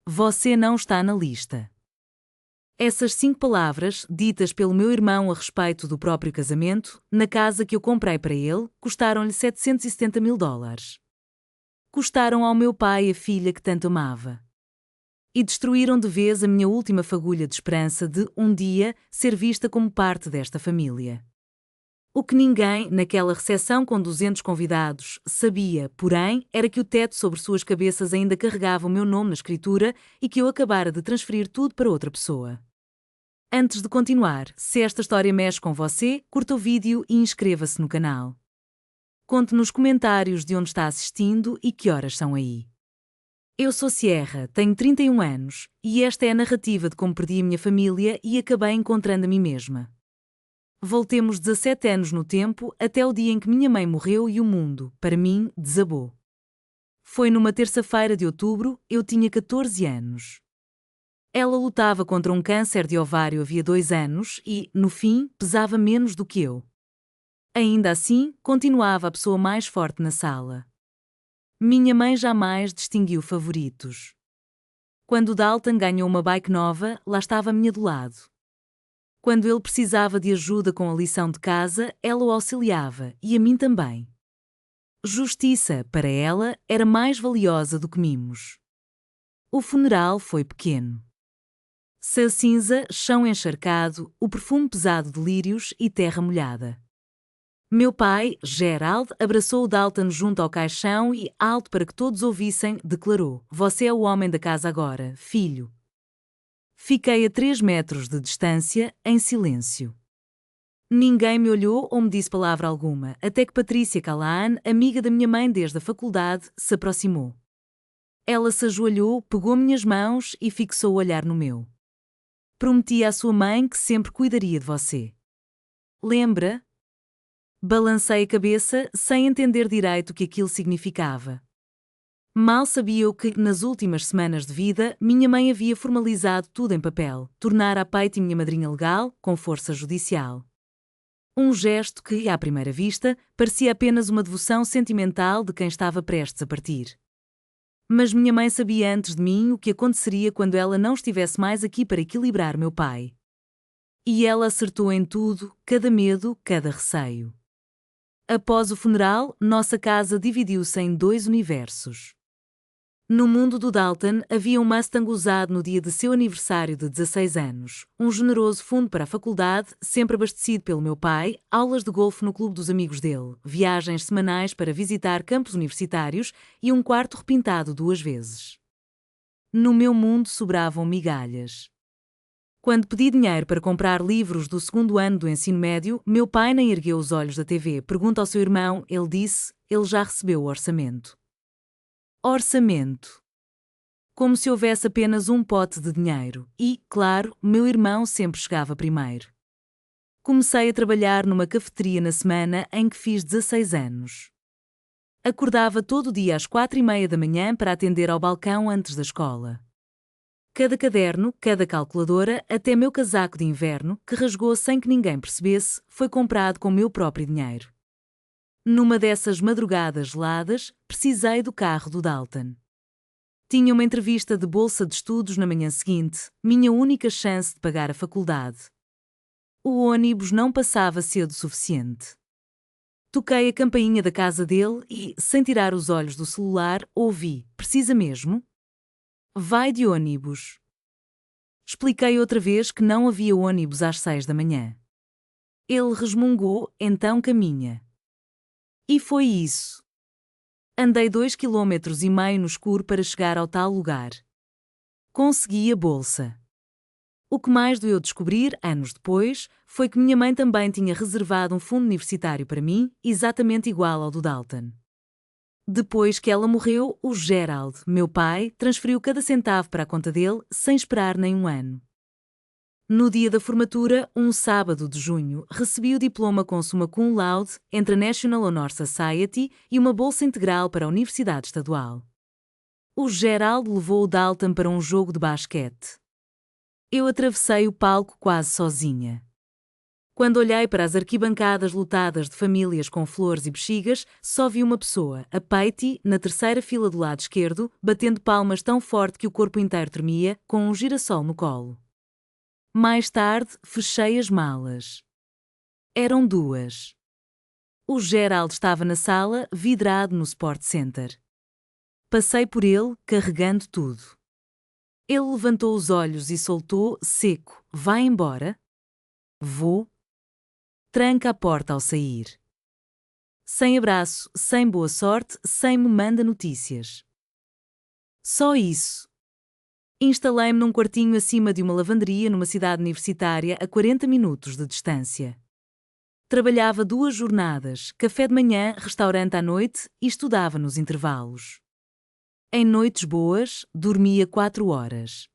Você não está na lista. Essas 5 palavras, ditas pelo meu irmão a respeito do próprio casamento, na casa que eu comprei para ele, custaram-lhe $770.000. Custaram ao meu pai a filha que tanto amava. E destruíram de vez a minha última fagulha de esperança de, um dia, ser vista como parte desta família. O que ninguém, naquela recepção com 200 convidados, sabia, porém, era que o teto sobre suas cabeças ainda carregava o meu nome na escritura e que eu acabara de transferir tudo para outra pessoa. Antes de continuar, se esta história mexe com você, curta o vídeo e inscreva-se no canal. Conte nos comentários de onde está assistindo e que horas são aí. Eu sou Sierra, tenho 31 anos, e esta é a narrativa de como perdi a minha família e acabei encontrando a mim mesma. Voltemos 17 anos no tempo até o dia em que minha mãe morreu e o mundo, para mim, desabou. Foi numa terça-feira de outubro, eu tinha 14 anos. Ela lutava contra um câncer de ovário havia 2 anos e, no fim, pesava menos do que eu. Ainda assim, continuava a pessoa mais forte na sala. Minha mãe jamais distinguiu favoritos. Quando Dalton ganhou uma bike nova, lá estava a minha do lado. Quando ele precisava de ajuda com a lição de casa, ela o auxiliava, e a mim também. Justiça, para ela, era mais valiosa do que mimos. O funeral foi pequeno. Céu cinza, chão encharcado, o perfume pesado de lírios e terra molhada. Meu pai, Gerald, abraçou o Dalton junto ao caixão e, alto para que todos ouvissem, declarou: "Você é o homem da casa agora, filho." Fiquei a 3 metros de distância, em silêncio. Ninguém me olhou ou me disse palavra alguma, até que Patrícia Callahan, amiga da minha mãe desde a faculdade, se aproximou. Ela se ajoelhou, pegou minhas mãos e fixou o olhar no meu. "Prometi à sua mãe que sempre cuidaria de você. Lembra?" Balancei a cabeça, sem entender direito o que aquilo significava. Mal sabia eu que, nas últimas semanas de vida, minha mãe havia formalizado tudo em papel, tornar a Paty minha madrinha legal, com força judicial. Um gesto que, à primeira vista, parecia apenas uma devoção sentimental de quem estava prestes a partir. Mas minha mãe sabia antes de mim o que aconteceria quando ela não estivesse mais aqui para equilibrar meu pai. E ela acertou em tudo, cada medo, cada receio. Após o funeral, nossa casa dividiu-se em 2 universos. No mundo do Dalton, havia um Mustang usado no dia de seu aniversário de 16 anos, um generoso fundo para a faculdade, sempre abastecido pelo meu pai, aulas de golfe no clube dos amigos dele, viagens semanais para visitar campos universitários e um quarto repintado 2 vezes. No meu mundo sobravam migalhas. Quando pedi dinheiro para comprar livros do 2º ano do ensino médio, meu pai nem ergueu os olhos da TV. Pergunta ao seu irmão, ele disse, ele já recebeu o orçamento. Orçamento. Como se houvesse apenas um pote de dinheiro e, claro, meu irmão sempre chegava primeiro. Comecei a trabalhar numa cafeteria na semana em que fiz 16 anos. Acordava todo dia às 4:30 da manhã para atender ao balcão antes da escola. Cada caderno, cada calculadora, até meu casaco de inverno, que rasgou sem que ninguém percebesse, foi comprado com meu próprio dinheiro. Numa dessas madrugadas geladas, precisei do carro do Dalton. Tinha uma entrevista de bolsa de estudos na manhã seguinte, minha única chance de pagar a faculdade. O ônibus não passava cedo o suficiente. Toquei a campainha da casa dele e, sem tirar os olhos do celular, ouvi: "Precisa mesmo?" "Vai de ônibus." Expliquei outra vez que não havia ônibus às 6 da manhã. Ele resmungou: "Então caminha." E foi isso. Andei 2,5 km no escuro para chegar ao tal lugar. Consegui a bolsa. O que mais doeu descobrir, anos depois, foi que minha mãe também tinha reservado um fundo universitário para mim, exatamente igual ao do Dalton. Depois que ela morreu, o Gerald, meu pai, transferiu cada centavo para a conta dele, sem esperar nem um ano. No dia da formatura, um sábado de junho, recebi o diploma com summa cum laude entre a National Honor Society e uma bolsa integral para a Universidade Estadual. O Gerald levou o Dalton para um jogo de basquete. Eu atravessei o palco quase sozinha. Quando olhei para as arquibancadas lotadas de famílias com flores e bexigas, só vi uma pessoa, a Patty, na terceira fila do lado esquerdo, batendo palmas tão forte que o corpo inteiro tremia, com um girassol no colo. Mais tarde, fechei as malas. Eram 2. O Gerald estava na sala, vidrado no Sport Center. Passei por ele, carregando tudo. Ele levantou os olhos e soltou, seco: "Vai embora?" "Vou." Tranca a porta ao sair. Sem abraço, sem boa sorte, sem me manda notícias. Só isso. Instalei-me num quartinho acima de uma lavanderia numa cidade universitária a 40 minutos de distância. Trabalhava 2 jornadas, café de manhã, restaurante à noite, e estudava nos intervalos. Em noites boas, dormia 4 horas.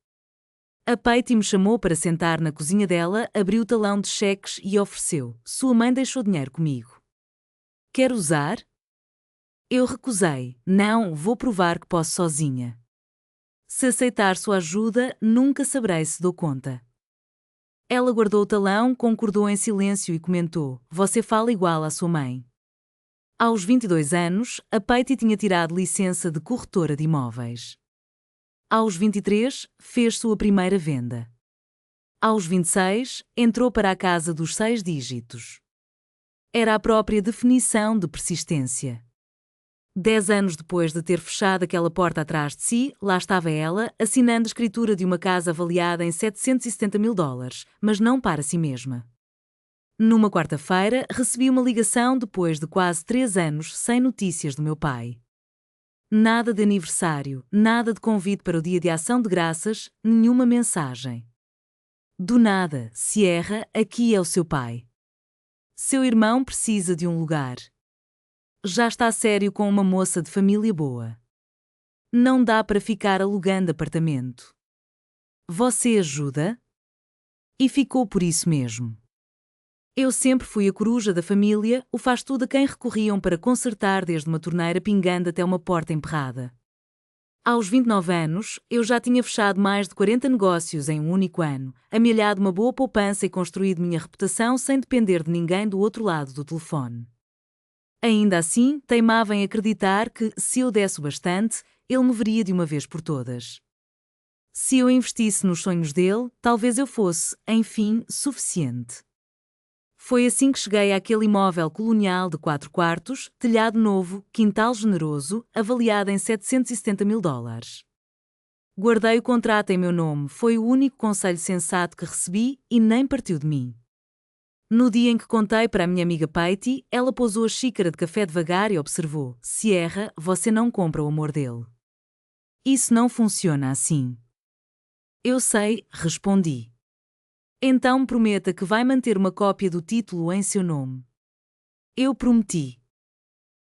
A Patty me chamou para sentar na cozinha dela, abriu o talão de cheques e ofereceu: "Sua mãe deixou dinheiro comigo. Quer usar?" Eu recusei: "Não, vou provar que posso sozinha." Se aceitar sua ajuda, nunca saberei se dou conta. Ela guardou o talão, concordou em silêncio e comentou: "Você fala igual à sua mãe." Aos 22 anos, a Patty tinha tirado licença de corretora de imóveis. Aos 23, fez sua primeira venda. Aos 26, entrou para a casa dos 6 dígitos. Era a própria definição de persistência. 10 anos depois de ter fechado aquela porta atrás de si, lá estava ela, assinando a escritura de uma casa avaliada em $770.000, mas não para si mesma. Numa quarta-feira, recebi uma ligação depois de quase 3 anos sem notícias do meu pai. Nada de aniversário, nada de convite para o Dia de Ação de Graças, nenhuma mensagem. Do nada, Sierra, aqui é o seu pai. Seu irmão precisa de um lugar. Já está sério com uma moça de família boa. Não dá para ficar alugando apartamento. Você ajuda? E ficou por isso mesmo. Eu sempre fui a coruja da família, o faz-tudo a quem recorriam para consertar desde uma torneira pingando até uma porta emperrada. Aos 29 anos, eu já tinha fechado mais de 40 negócios em um único ano, amealhado uma boa poupança e construído minha reputação sem depender de ninguém do outro lado do telefone. Ainda assim, teimava em acreditar que, se eu desse o bastante, ele me veria de uma vez por todas. Se eu investisse nos sonhos dele, talvez eu fosse, enfim, suficiente. Foi assim que cheguei àquele imóvel colonial de 4 quartos, telhado novo, quintal generoso, avaliado em $770.000. Guardei o contrato em meu nome, foi o único conselho sensato que recebi e nem partiu de mim. No dia em que contei para a minha amiga Patty, ela pousou a xícara de café devagar e observou: "Sierra, você não compra o amor dele. Isso não funciona assim." "Eu sei", respondi. "Então prometa que vai manter uma cópia do título em seu nome." Eu prometi.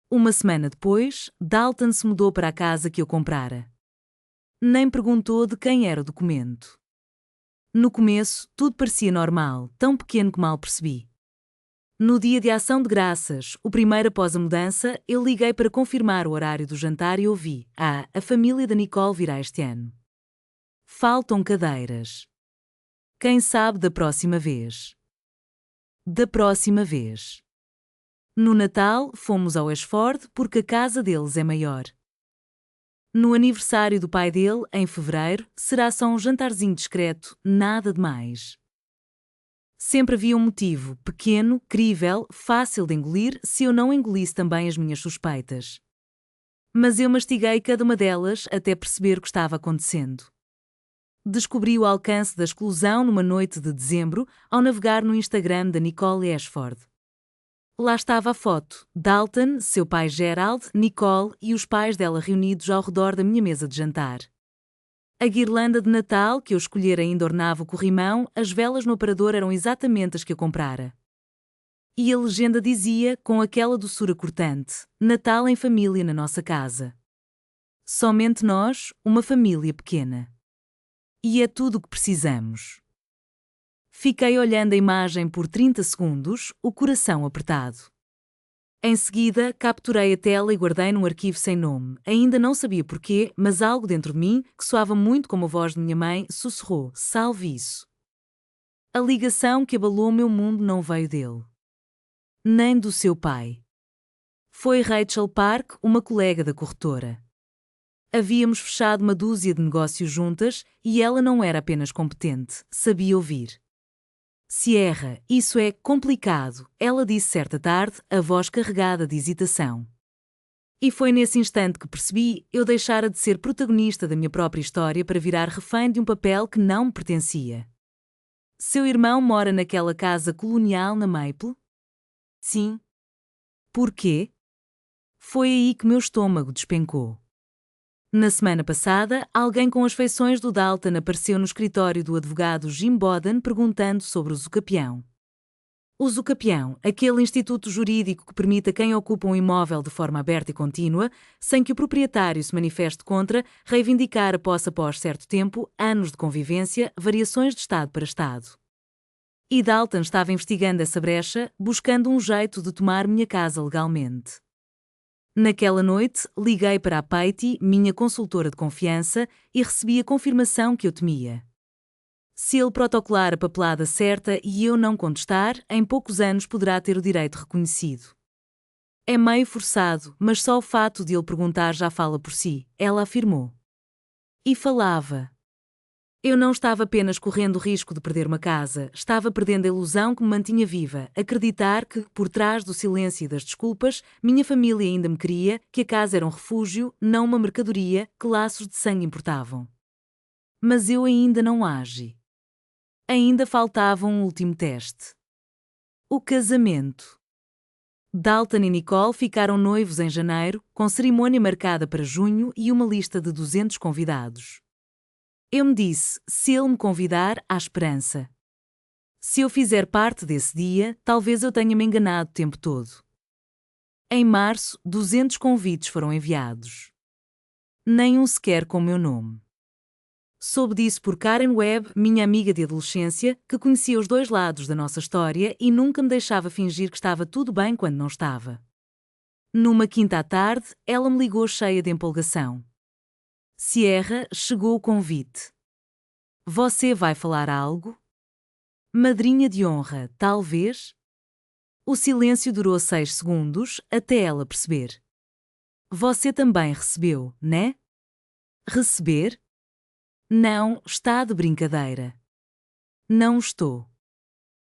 Uma semana depois, Dalton se mudou para a casa que eu comprara. Nem perguntou de quem era o documento. No começo, tudo parecia normal, tão pequeno que mal percebi. No dia de Ação de Graças, o primeiro após a mudança, eu liguei para confirmar o horário do jantar e ouvi: a família da Nicole virá este ano. Faltam cadeiras. Quem sabe da próxima vez? Da próxima vez. No Natal, fomos ao Ashford porque a casa deles é maior. No aniversário do pai dele, em fevereiro, será só um jantarzinho discreto, nada de mais. Sempre havia um motivo, pequeno, crível, fácil de engolir se eu não engolisse também as minhas suspeitas. Mas eu mastiguei cada uma delas até perceber o que estava acontecendo. Descobri o alcance da exclusão numa noite de dezembro ao navegar no Instagram da Nicole Ashford. Lá estava a foto: Dalton, seu pai Gerald, Nicole e os pais dela reunidos ao redor da minha mesa de jantar. A guirlanda de Natal que eu escolhera ainda ornava o corrimão, as velas no aparador eram exatamente as que eu comprara. E a legenda dizia, com aquela doçura cortante: "Natal em família na nossa casa. Somente nós, uma família pequena. E é tudo o que precisamos." Fiquei olhando a imagem por 30 segundos, o coração apertado. Em seguida, capturei a tela e guardei num arquivo sem nome. Ainda não sabia porquê, mas algo dentro de mim, que soava muito como a voz de minha mãe, sussurrou: "Salve isso." A ligação que abalou meu mundo não veio dele, nem do seu pai. Foi Rachel Park, uma colega da corretora. Havíamos fechado uma dúzia de negócios juntas e ela não era apenas competente, sabia ouvir. Sierra, isso é complicado, ela disse certa tarde, a voz carregada de hesitação. E foi nesse instante que percebi, eu deixara de ser protagonista da minha própria história para virar refém de um papel que não me pertencia. Seu irmão mora naquela casa colonial na Maple? Sim. Por quê? Foi aí que meu estômago despencou. Na semana passada, alguém com as feições do Dalton apareceu no escritório do advogado Jim Boden perguntando sobre o Zucapião. O Zucapião, aquele instituto jurídico que permite a quem ocupa um imóvel de forma aberta e contínua, sem que o proprietário se manifeste contra, reivindicar a posse após certo tempo, anos de convivência, variações de estado para estado. E Dalton estava investigando essa brecha, buscando um jeito de tomar minha casa legalmente. Naquela noite, liguei para a Patty, minha consultora de confiança, e recebi a confirmação que eu temia. Se ele protocolar a papelada certa e eu não contestar, em poucos anos poderá ter o direito reconhecido. É meio forçado, mas só o fato de ele perguntar já fala por si, ela afirmou. E falava. Eu não estava apenas correndo o risco de perder uma casa, estava perdendo a ilusão que me mantinha viva, acreditar que, por trás do silêncio e das desculpas, minha família ainda me queria, que a casa era um refúgio, não uma mercadoria, que laços de sangue importavam. Mas eu ainda não agi. Ainda faltava um último teste. O casamento. Dalton e Nicole ficaram noivos em janeiro, com cerimônia marcada para junho e uma lista de 200 convidados. Eu me disse, se ele me convidar, há esperança. Se eu fizer parte desse dia, talvez eu tenha me enganado o tempo todo. Em março, 200 convites foram enviados. Nenhum sequer com meu nome. Soube disso por Karen Webb, minha amiga de adolescência, que conhecia os dois lados da nossa história e nunca me deixava fingir que estava tudo bem quando não estava. Numa quinta à tarde, ela me ligou cheia de empolgação. Sierra, chegou o convite. Você vai falar algo? Madrinha de honra, talvez? O silêncio durou 6 segundos, até ela perceber. Você também recebeu, né? Receber? Não, está de brincadeira. Não estou.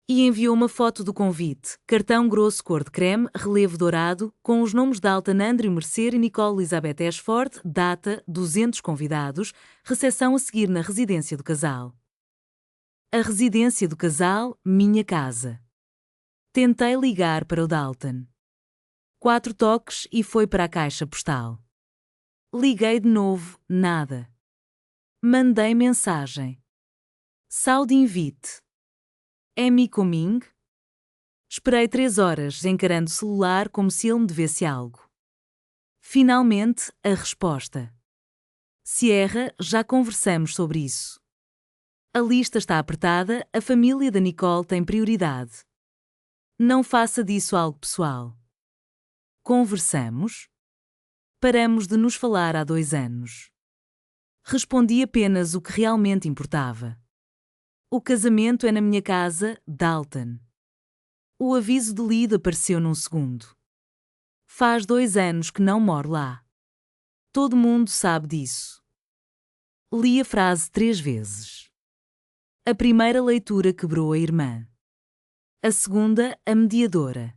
E enviou uma foto do convite, cartão grosso cor de creme, relevo dourado, com os nomes de Dalton Andrew Mercer e Nicole Elizabeth Ashford, data, 200 convidados, recepção a seguir na residência do casal. A residência do casal, minha casa. Tentei ligar para o Dalton. 4 toques e foi para a caixa postal. Liguei de novo, nada. Mandei mensagem. Saúde invite. Amy coming? Esperei 3 horas, encarando o celular como se ele me devesse algo. Finalmente, a resposta. Sierra, já conversamos sobre isso. A lista está apertada, a família da Nicole tem prioridade. Não faça disso algo pessoal. Conversamos? Paramos de nos falar há 2 anos. Respondi apenas o que realmente importava. O casamento é na minha casa, Dalton. O aviso de lead apareceu num segundo. Faz 2 anos que não moro lá. Todo mundo sabe disso. Li a frase 3 vezes. A primeira leitura quebrou a irmã. A segunda, a mediadora.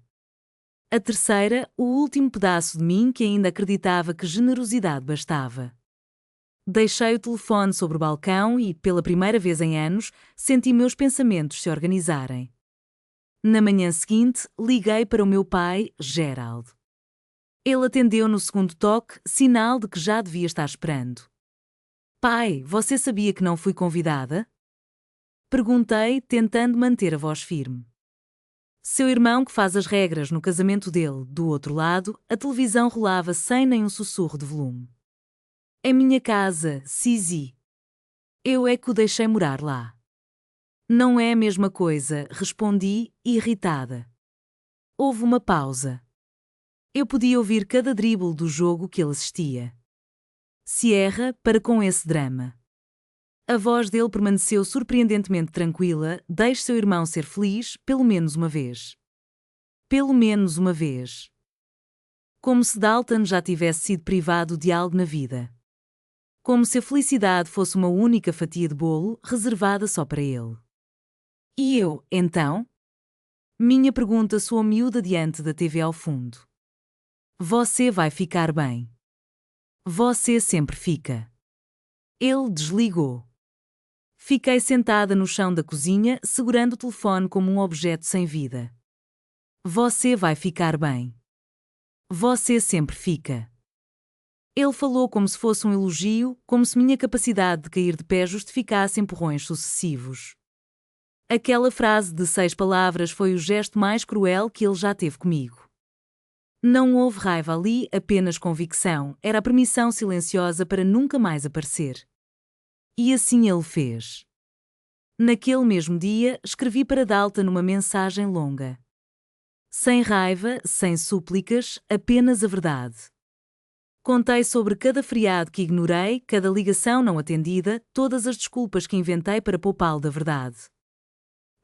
A terceira, o último pedaço de mim que ainda acreditava que generosidade bastava. Deixei o telefone sobre o balcão e, pela primeira vez em anos, senti meus pensamentos se organizarem. Na manhã seguinte, liguei para o meu pai, Gerald. Ele atendeu no segundo toque, sinal de que já devia estar esperando. Pai, você sabia que não fui convidada? Perguntei, tentando manter a voz firme. Seu irmão, que faz as regras no casamento dele, do outro lado, a televisão rolava sem nenhum sussurro de volume. É minha casa, Sisi. Eu é que o deixei morar lá. Não é a mesma coisa, respondi, irritada. Houve uma pausa. Eu podia ouvir cada drible do jogo que ele assistia. Sierra, para com esse drama. A voz dele permaneceu surpreendentemente tranquila. Deixe seu irmão ser feliz, pelo menos uma vez. Pelo menos uma vez. Como se Dalton já tivesse sido privado de algo na vida. Como se a felicidade fosse uma única fatia de bolo, reservada só para ele. E eu, então? Minha pergunta soou miúda diante da TV ao fundo. Você vai ficar bem. Você sempre fica. Ele desligou. Fiquei sentada no chão da cozinha, segurando o telefone como um objeto sem vida. Você vai ficar bem. Você sempre fica. Ele falou como se fosse um elogio, como se minha capacidade de cair de pé justificasse empurrões sucessivos. Aquela frase de 6 palavras foi o gesto mais cruel que ele já teve comigo. Não houve raiva ali, apenas convicção, era a permissão silenciosa para nunca mais aparecer. E assim ele fez. Naquele mesmo dia, escrevi para Dalton uma mensagem longa. Sem raiva, sem súplicas, apenas a verdade. Contei sobre cada feriado que ignorei, cada ligação não atendida, todas as desculpas que inventei para poupá-lo da verdade.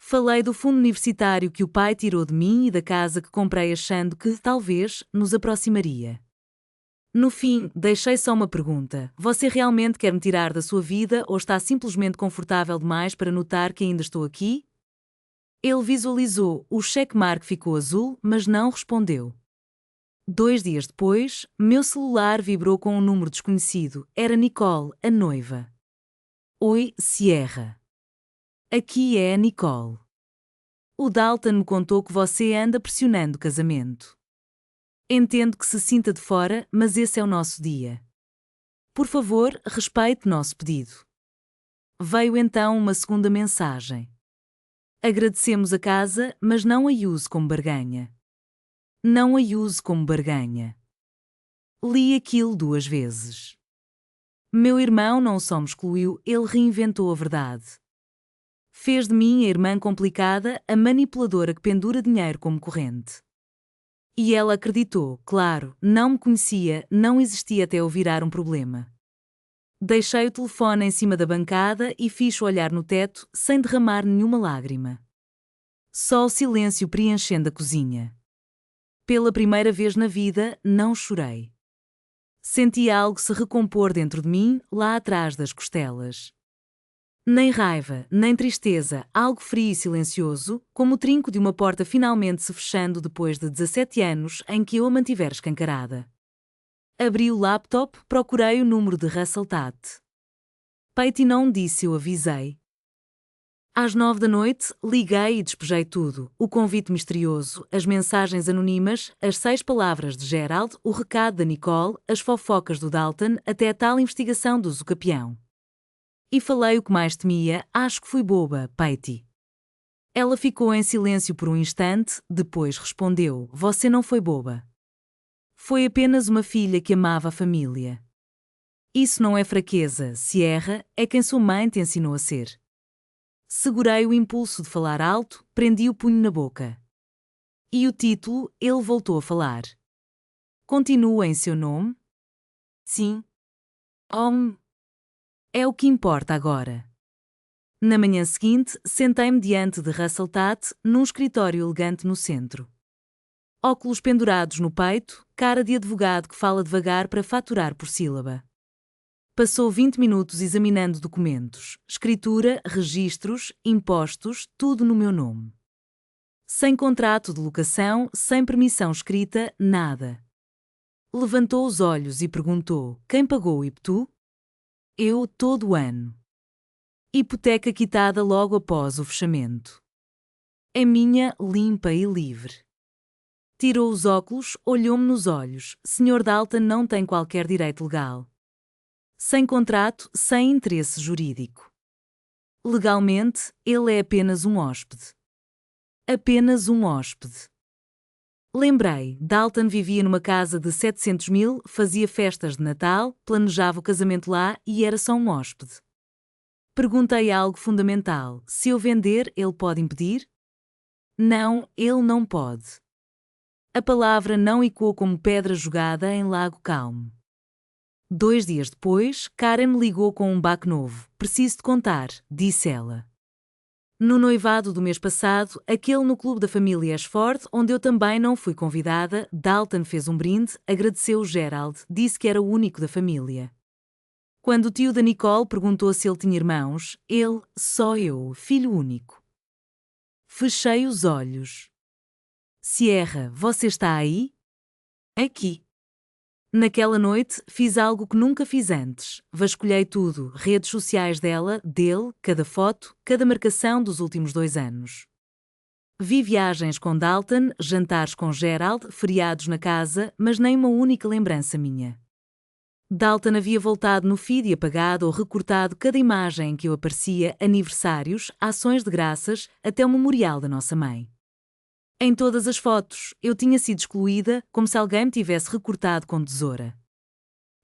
Falei do fundo universitário que o pai tirou de mim e da casa que comprei achando que, talvez, nos aproximaria. No fim, deixei só uma pergunta. Você realmente quer me tirar da sua vida ou está simplesmente confortável demais para notar que ainda estou aqui? Ele visualizou, o checkmark ficou azul, mas não respondeu. 2 dias depois, meu celular vibrou com um número desconhecido. Era Nicole, a noiva. Oi, Sierra. Aqui é a Nicole. O Dalton me contou que você anda pressionando o casamento. Entendo que se sinta de fora, mas esse é o nosso dia. Por favor, respeite nosso pedido. Veio então uma segunda mensagem. Agradecemos a casa, mas não a use como barganha. Não a use como barganha. Li aquilo 2 vezes. Meu irmão não só me excluiu, ele reinventou a verdade. Fez de mim a irmã complicada, a manipuladora que pendura dinheiro como corrente. E ela acreditou, claro, não me conhecia, não existia até eu virar um problema. Deixei o telefone em cima da bancada e fiz-o olhar no teto, sem derramar nenhuma lágrima. Só o silêncio preenchendo a cozinha. Pela primeira vez na vida, não chorei. Senti algo se recompor dentro de mim, lá atrás das costelas. Nem raiva, nem tristeza, algo frio e silencioso, como o trinco de uma porta finalmente se fechando depois de 17 anos em que eu a mantivera escancarada. Abri o laptop, procurei o número de Russell Tate. Patty não disse, eu avisei. Às 9 da noite, liguei e despejei tudo. O convite misterioso, as mensagens anônimas, as 6 palavras de Gerald, o recado da Nicole, as fofocas do Dalton, até a tal investigação do Zucapião. E falei o que mais temia, acho que fui boba, Patty. Ela ficou em silêncio por um instante, depois respondeu, você não foi boba. Foi apenas uma filha que amava a família. Isso não é fraqueza, Sierra, é quem sua mãe te ensinou a ser. Segurei o impulso de falar alto, prendi o punho na boca. E o título, ele voltou a falar. Continua em seu nome? Sim. É o que importa agora. Na manhã seguinte, sentei-me diante de Russell Tate, num escritório elegante no centro. Óculos pendurados no peito, cara de advogado que fala devagar para faturar por sílaba. Passou 20 minutos examinando documentos, escritura, registros, impostos, tudo no meu nome. Sem contrato de locação, sem permissão escrita, nada. Levantou os olhos e perguntou, quem pagou o IPTU? Eu, todo o ano. Hipoteca quitada logo após o fechamento. É minha, limpa e livre. Tirou os óculos, olhou-me nos olhos. Sr. Dalton não tem qualquer direito legal. Sem contrato, sem interesse jurídico. Legalmente, ele é apenas um hóspede. Apenas um hóspede. Lembrei, Dalton vivia numa casa de 700 mil, fazia festas de Natal, planejava o casamento lá e era só um hóspede. Perguntei algo fundamental, se eu vender, ele pode impedir? Não, ele não pode. A palavra não ecoou como pedra jogada em lago calmo. 2 dias depois, Karen me ligou com um baque novo. Preciso te contar, disse ela. No noivado do mês passado, aquele no clube da família Ashford, onde eu também não fui convidada, Dalton fez um brinde, agradeceu Gerald, disse que era o único da família. Quando o tio da Nicole perguntou se ele tinha irmãos, ele, só eu, filho único. Fechei os olhos. Sierra, você está aí? Aqui. Naquela noite, fiz algo que nunca fiz antes. Vasculhei tudo, redes sociais dela, dele, cada foto, cada marcação dos últimos 2 anos. Vi viagens com Dalton, jantares com Gerald, feriados na casa, mas nem uma única lembrança minha. Dalton havia voltado no feed e apagado ou recortado cada imagem em que eu aparecia, aniversários, ações de graças, até o memorial da nossa mãe. Em todas as fotos, eu tinha sido excluída, como se alguém me tivesse recortado com tesoura.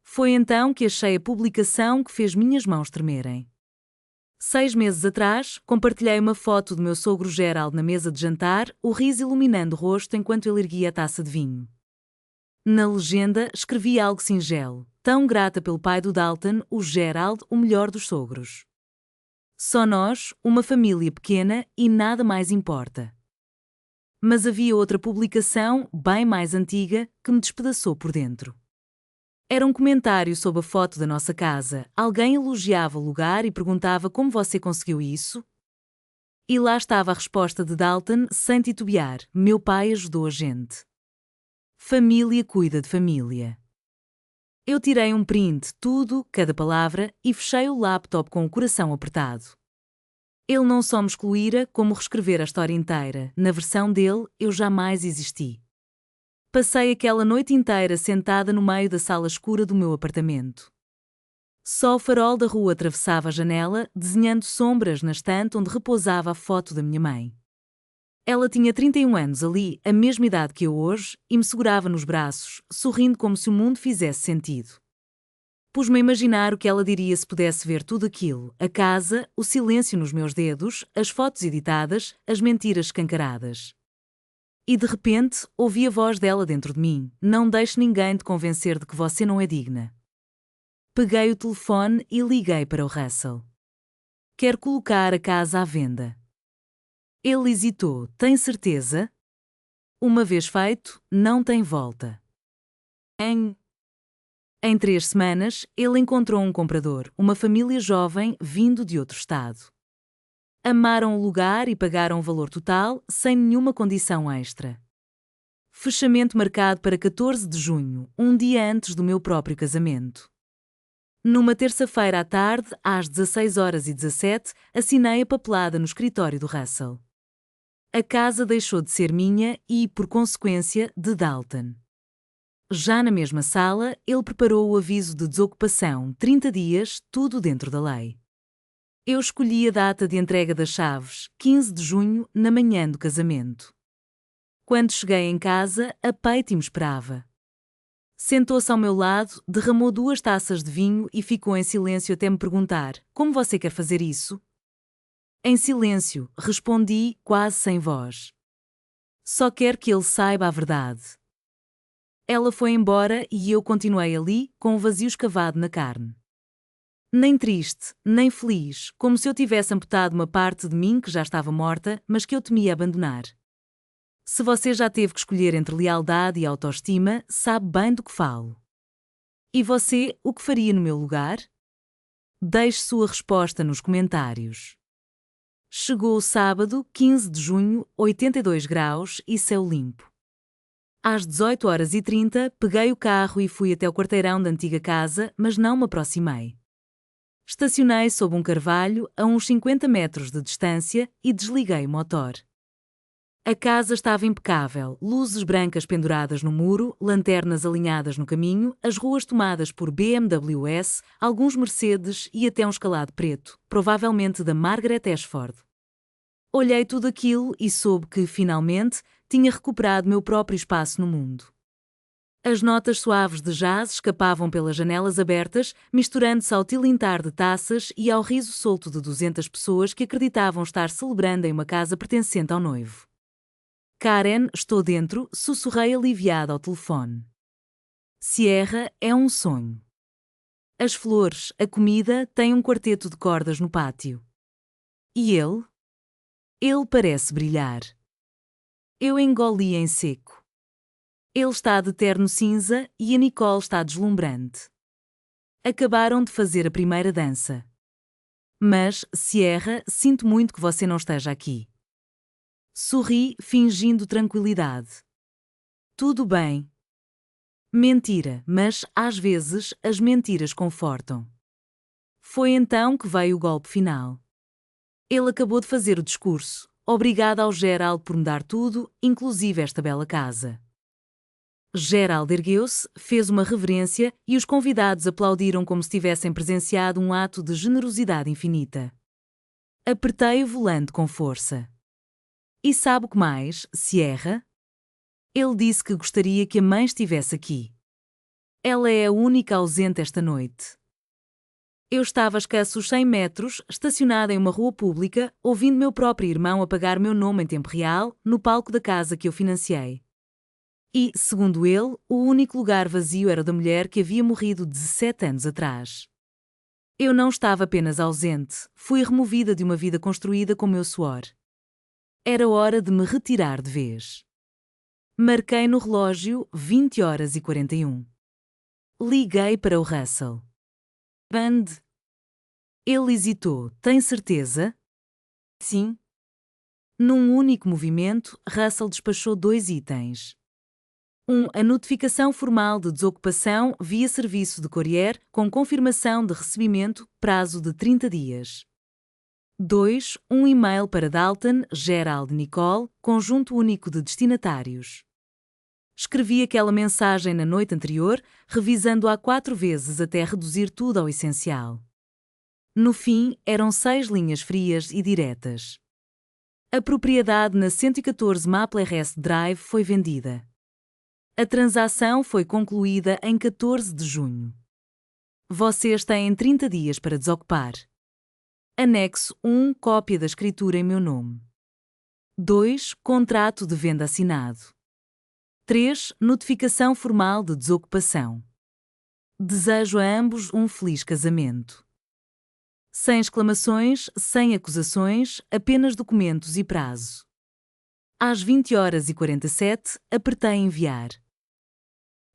Foi então que achei a publicação que fez minhas mãos tremerem. 6 meses atrás, compartilhei uma foto do meu sogro Gerald na mesa de jantar, o riso iluminando o rosto enquanto ele erguia a taça de vinho. Na legenda, escrevi algo singelo, tão grata pelo pai do Dalton, o Gerald, o melhor dos sogros. Só nós, uma família pequena, e nada mais importa. Mas havia outra publicação, bem mais antiga, que me despedaçou por dentro. Era um comentário sobre a foto da nossa casa. Alguém elogiava o lugar e perguntava como você conseguiu isso? E lá estava a resposta de Dalton, sem titubear: meu pai ajudou a gente. Família cuida de família. Eu tirei um print, tudo, cada palavra, e fechei o laptop com o coração apertado. Ele não só me excluíra, como reescrever a história inteira. Na versão dele, eu jamais existi. Passei aquela noite inteira sentada no meio da sala escura do meu apartamento. Só o farol da rua atravessava a janela, desenhando sombras na estante onde repousava a foto da minha mãe. Ela tinha 31 anos ali, a mesma idade que eu hoje, e me segurava nos braços, sorrindo como se o mundo fizesse sentido. Pus-me a imaginar o que ela diria se pudesse ver tudo aquilo, a casa, o silêncio nos meus dedos, as fotos editadas, as mentiras escancaradas. E de repente, ouvi a voz dela dentro de mim: não deixe ninguém te convencer de que você não é digna. Peguei o telefone e liguei para o Russell. Quero colocar a casa à venda. Ele hesitou: tem certeza? Uma vez feito, não tem volta. Em 3 semanas, ele encontrou um comprador, uma família jovem vindo de outro estado. Amaram o lugar e pagaram o valor total, sem nenhuma condição extra. Fechamento marcado para 14 de junho, um dia antes do meu próprio casamento. Numa terça-feira à tarde, às 16h17, assinei a papelada no escritório do Russell. A casa deixou de ser minha e, por consequência, de Dalton. Já na mesma sala, ele preparou o aviso de desocupação, 30 dias, tudo dentro da lei. Eu escolhi a data de entrega das chaves, 15 de junho, na manhã do casamento. Quando cheguei em casa, a Patty me esperava. Sentou-se ao meu lado, derramou 2 taças de vinho e ficou em silêncio até me perguntar: como você quer fazer isso? Em silêncio, respondi, quase sem voz. Só quero que ele saiba a verdade. Ela foi embora e eu continuei ali, com o vazio escavado na carne. Nem triste, nem feliz, como se eu tivesse amputado uma parte de mim que já estava morta, mas que eu temia abandonar. Se você já teve que escolher entre lealdade e autoestima, sabe bem do que falo. E você, o que faria no meu lugar? Deixe sua resposta nos comentários. Chegou o sábado, 15 de junho, 82 graus e céu limpo. Às 18h30, peguei o carro e fui até o quarteirão da antiga casa, mas não me aproximei. Estacionei sob um carvalho, a uns 50 metros de distância, e desliguei o motor. A casa estava impecável, luzes brancas penduradas no muro, lanternas alinhadas no caminho, as ruas tomadas por BMWs, alguns Mercedes e até um escalade preto, provavelmente da Margaret Ashford. Olhei tudo aquilo e soube que, finalmente, tinha recuperado meu próprio espaço no mundo. As notas suaves de jazz escapavam pelas janelas abertas, misturando-se ao tilintar de taças e ao riso solto de 200 pessoas que acreditavam estar celebrando em uma casa pertencente ao noivo. Karen, estou dentro, sussurrei aliviada ao telefone. Sierra, é um sonho. As flores, a comida, têm um quarteto de cordas no pátio. E ele? Ele parece brilhar. Eu engoli em seco. Ele está de terno cinza e a Nicole está deslumbrante. Acabaram de fazer a primeira dança. Mas, Sierra, sinto muito que você não esteja aqui. Sorri, fingindo tranquilidade. Tudo bem. Mentira, mas, às vezes, as mentiras confortam. Foi então que veio o golpe final. Ele acabou de fazer o discurso. Obrigada ao Gerald por me dar tudo, inclusive esta bela casa. Gerald ergueu-se, fez uma reverência e os convidados aplaudiram como se tivessem presenciado um ato de generosidade infinita. Apertei o volante com força. E sabe o que mais, Sierra? Ele disse que gostaria que a mãe estivesse aqui. Ela é a única ausente esta noite. Eu estava a escassos 100 metros, estacionada em uma rua pública, ouvindo meu próprio irmão apagar meu nome em tempo real, no palco da casa que eu financiei. E, segundo ele, o único lugar vazio era o da mulher que havia morrido 17 anos atrás. Eu não estava apenas ausente, fui removida de uma vida construída com meu suor. Era hora de me retirar de vez. Marquei no relógio 20h41. Liguei para o Russell. Band. Ele hesitou. Tem certeza? Sim. Num único movimento, Russell despachou 2 itens. A notificação formal de desocupação via serviço de courier com confirmação de recebimento, prazo de 30 dias. 2. Um e-mail para Dalton, Gerald e Nicole, conjunto único de destinatários. Escrevi aquela mensagem na noite anterior, revisando-a 4 vezes até reduzir tudo ao essencial. No fim, eram 6 linhas frias e diretas. A propriedade na 114 Maple RS Drive foi vendida. A transação foi concluída em 14 de junho. Vocês têm 30 dias para desocupar. Anexo 1. Cópia da escritura em meu nome. 2. Contrato de venda assinado. 3. Notificação formal de desocupação. Desejo a ambos um feliz casamento. Sem exclamações, sem acusações, apenas documentos e prazo. Às 20h47, apertei enviar.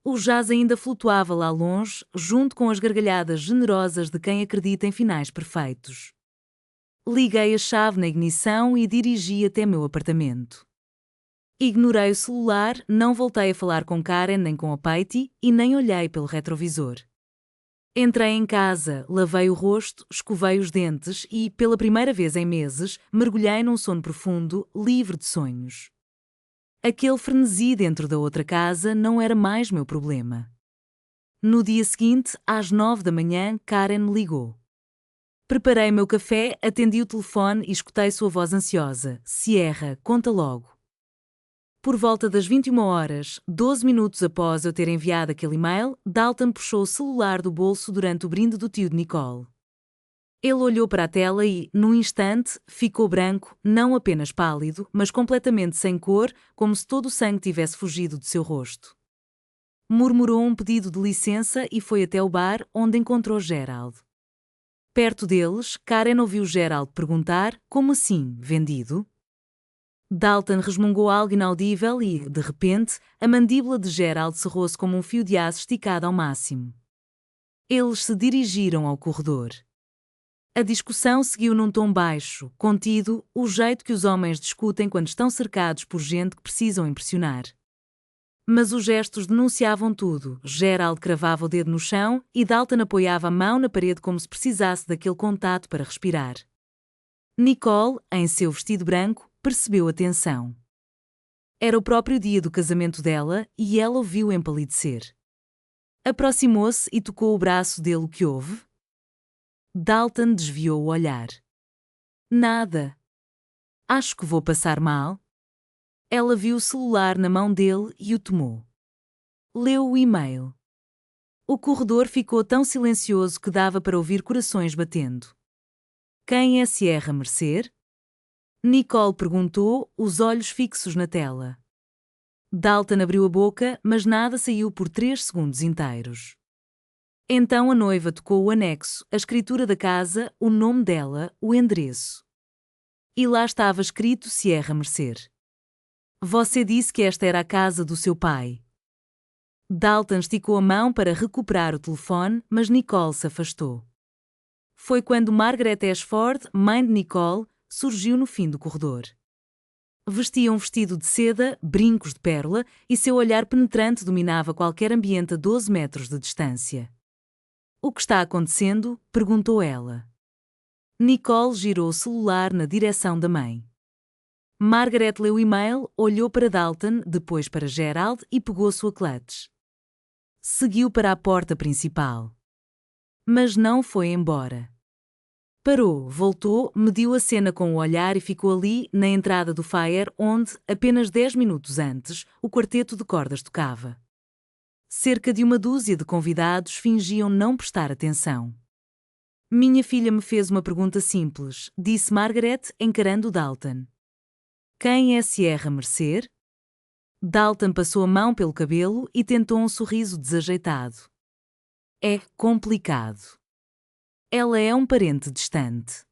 O jazz ainda flutuava lá longe, junto com as gargalhadas generosas de quem acredita em finais perfeitos. Liguei a chave na ignição e dirigi até meu apartamento. Ignorei o celular, não voltei a falar com Karen nem com a Patty e nem olhei pelo retrovisor. Entrei em casa, lavei o rosto, escovei os dentes e, pela primeira vez em meses, mergulhei num sono profundo, livre de sonhos. Aquele frenesi dentro da outra casa não era mais meu problema. No dia seguinte, às 9 da manhã, Karen me ligou. Preparei meu café, atendi o telefone e escutei sua voz ansiosa. Sierra, conta logo. Por volta das 21h, 12 minutos após eu ter enviado aquele e-mail, Dalton puxou o celular do bolso durante o brinde do tio de Nicole. Ele olhou para a tela e, num instante, ficou branco, não apenas pálido, mas completamente sem cor, como se todo o sangue tivesse fugido de seu rosto. Murmurou um pedido de licença e foi até o bar, onde encontrou Gerald. Perto deles, Karen ouviu Gerald perguntar: como assim, vendido? Dalton resmungou algo inaudível e, de repente, a mandíbula de Gerald cerrou-se como um fio de aço esticado ao máximo. Eles se dirigiram ao corredor. A discussão seguiu num tom baixo, contido, o jeito que os homens discutem quando estão cercados por gente que precisam impressionar. Mas os gestos denunciavam tudo. Gerald cravava o dedo no chão e Dalton apoiava a mão na parede como se precisasse daquele contato para respirar. Nicole, em seu vestido branco, percebeu a tensão. Era o próprio dia do casamento dela e ela o viu empalidecer. Aproximou-se e tocou o braço dele. O que houve? Dalton desviou o olhar. Nada. Acho que vou passar mal. Ela viu o celular na mão dele e o tomou. Leu o e-mail. O corredor ficou tão silencioso que dava para ouvir corações batendo. Quem é Sierra Mercer? Nicole perguntou, os olhos fixos na tela. Dalton abriu a boca, mas nada saiu por 3 segundos inteiros. Então a noiva tocou o anexo, a escritura da casa, o nome dela, o endereço. E lá estava escrito Sierra Mercer. Você disse que esta era a casa do seu pai. Dalton esticou a mão para recuperar o telefone, mas Nicole se afastou. Foi quando Margaret Ashford, mãe de Nicole, surgiu no fim do corredor. Vestia um vestido de seda, brincos de pérola e seu olhar penetrante dominava qualquer ambiente a 12 metros de distância. O que está acontecendo? Perguntou ela. Nicole girou o celular na direção da mãe. Margaret leu o e-mail, olhou para Dalton, depois para Gerald e pegou sua clutch. Seguiu para a porta principal. Mas não foi embora. Parou, voltou, mediu a cena com o olhar e ficou ali, na entrada do Fire, onde, apenas 10 minutos antes, o quarteto de cordas tocava. Cerca de uma dúzia de convidados fingiam não prestar atenção. Minha filha me fez uma pergunta simples, disse Margaret, encarando Dalton. Quem é Sierra Mercer? Dalton passou a mão pelo cabelo e tentou um sorriso desajeitado. É complicado. Ela é um parente distante.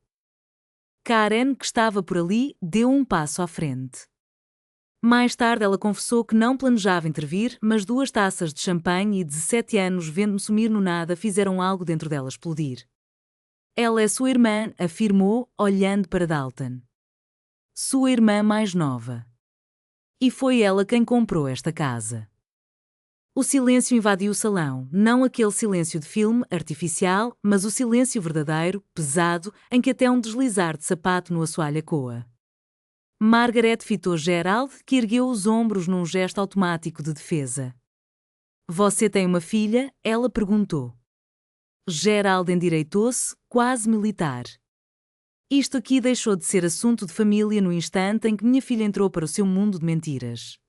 Karen, que estava por ali, deu um passo à frente. Mais tarde ela confessou que não planejava intervir, mas 2 taças de champanhe e 17 anos vendo-me sumir no nada fizeram algo dentro dela explodir. Ela é sua irmã, afirmou, olhando para Dalton. Sua irmã mais nova. E foi ela quem comprou esta casa. O silêncio invadiu o salão, não aquele silêncio de filme, artificial, mas o silêncio verdadeiro, pesado, em que até um deslizar de sapato no assoalho ecoa. Margaret fitou Gerald, que ergueu os ombros num gesto automático de defesa. Você tem uma filha? Ela perguntou. Gerald endireitou-se, quase militar. Isto aqui deixou de ser assunto de família no instante em que minha filha entrou para o seu mundo de mentiras.